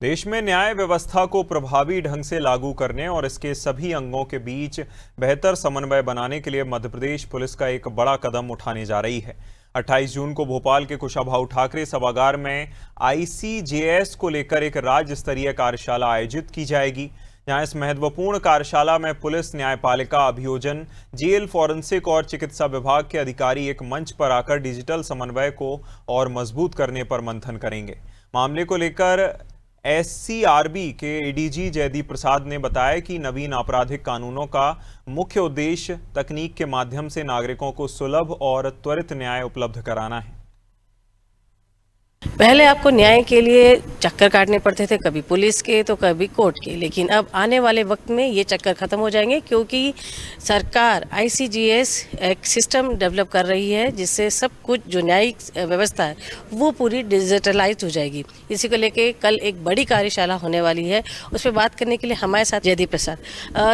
देश में न्याय व्यवस्था को प्रभावी ढंग से लागू करने और इसके सभी अंगों के बीच बेहतर समन्वय बनाने के लिए मध्य प्रदेश पुलिस का एक बड़ा कदम उठाने जा रही है। 28 जून को भोपाल के कुशाभाऊ ठाकरे सभागार में आईसीजेएस को लेकर एक राज्य स्तरीय कार्यशाला आयोजित की जाएगी। यहाँ इस महत्वपूर्ण कार्यशाला में पुलिस, न्यायपालिका, अभियोजन, जेल, फॉरेंसिक और चिकित्सा विभाग के अधिकारी एक मंच पर आकर डिजिटल समन्वय को और मजबूत करने पर मंथन करेंगे। मामले को लेकर एससीआरबी के एडीजी जयदीप प्रसाद ने बताया कि नवीन आपराधिक कानूनों का मुख्य उद्देश्य तकनीक के माध्यम से नागरिकों को सुलभ और त्वरित न्याय उपलब्ध कराना है। पहले आपको न्याय के लिए चक्कर काटने पड़ते थे, कभी पुलिस के तो कभी कोर्ट के, लेकिन अब आने वाले वक्त में ये चक्कर ख़त्म हो जाएंगे क्योंकि सरकार आईसीजेएस एक सिस्टम डेवलप कर रही है जिससे सब कुछ जो न्यायिक व्यवस्था है वो पूरी डिजिटलाइज हो जाएगी। इसी को लेके कल एक बड़ी कार्यशाला होने वाली है। उस पर बात करने के लिए हमारे साथ जयदीप प्रसाद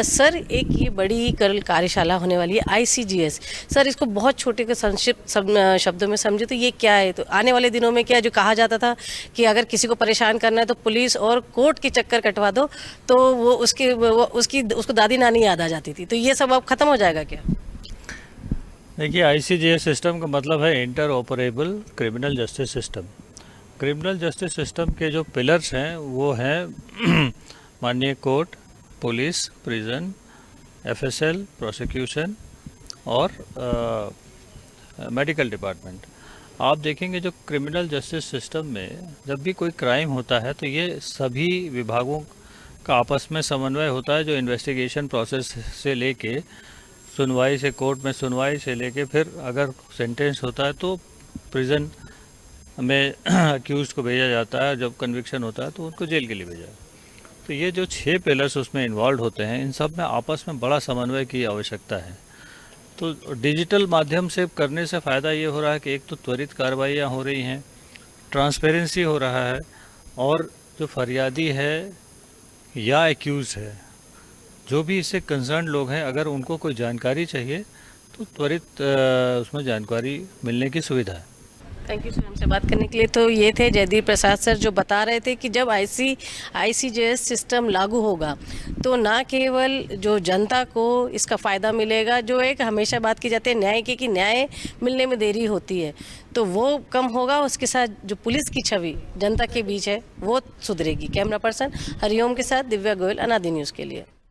सर, एक ये बड़ी कल कार्यशाला होने वाली है आईसीजेएस। सर, इसको बहुत छोटे के संक्षिप्त शब्दों में समझे तो ये क्या है? तो आने वाले दिनों में क्या जो कहा जाता था कि अगर किसी को परेशान करना है तो पुलिस और कोर्ट के चक्कर कटवा दो तो वो उसको दादी नानी याद आ जाती थी, तो ये सब अब खत्म हो जाएगा क्या? देखिए, आईसीजेएस सिस्टम का मतलब है inter operable criminal justice system. Criminal justice system के जो पिलर्स हैं वो हैं माननीय court, police, prison, FSL, prosecution और मेडिकल डिपार्टमेंट। आप देखेंगे जो क्रिमिनल जस्टिस सिस्टम में जब भी कोई क्राइम होता है तो ये सभी विभागों का आपस में समन्वय होता है, जो इन्वेस्टिगेशन प्रोसेस से लेके सुनवाई से, कोर्ट में सुनवाई से लेके फिर अगर सेंटेंस होता है तो प्रिजन में अक्यूज को भेजा जाता है, जब कन्विक्शन होता है तो उनको जेल के लिए भेजा जाता है। तो ये जो 6 पिलर्स उसमें इन्वॉल्व होते हैं, इन सब में आपस में बड़ा समन्वय की आवश्यकता है। तो डिजिटल माध्यम से करने से फ़ायदा ये हो रहा है कि एक तो त्वरित कार्रवाइयाँ हो रही हैं, ट्रांसपेरेंसी हो रहा है, और जो फरियादी है या एक्यूज़ है, जो भी इससे कंसर्न लोग हैं, अगर उनको कोई जानकारी चाहिए तो त्वरित उसमें जानकारी मिलने की सुविधा है। थैंक यू सर हमसे बात करने के लिए। तो ये थे जयदीप प्रसाद सर जो बता रहे थे कि जब आईसीजेएस सिस्टम लागू होगा तो ना केवल जो जनता को इसका फ़ायदा मिलेगा, जो एक हमेशा बात की जाती है न्याय की कि न्याय मिलने में देरी होती है, तो वो कम होगा। उसके साथ जो पुलिस की छवि जनता के बीच है वो सुधरेगी। कैमरा पर्सन हरिओम के साथ दिव्या गोयल, अनादि न्यूज़ के लिए।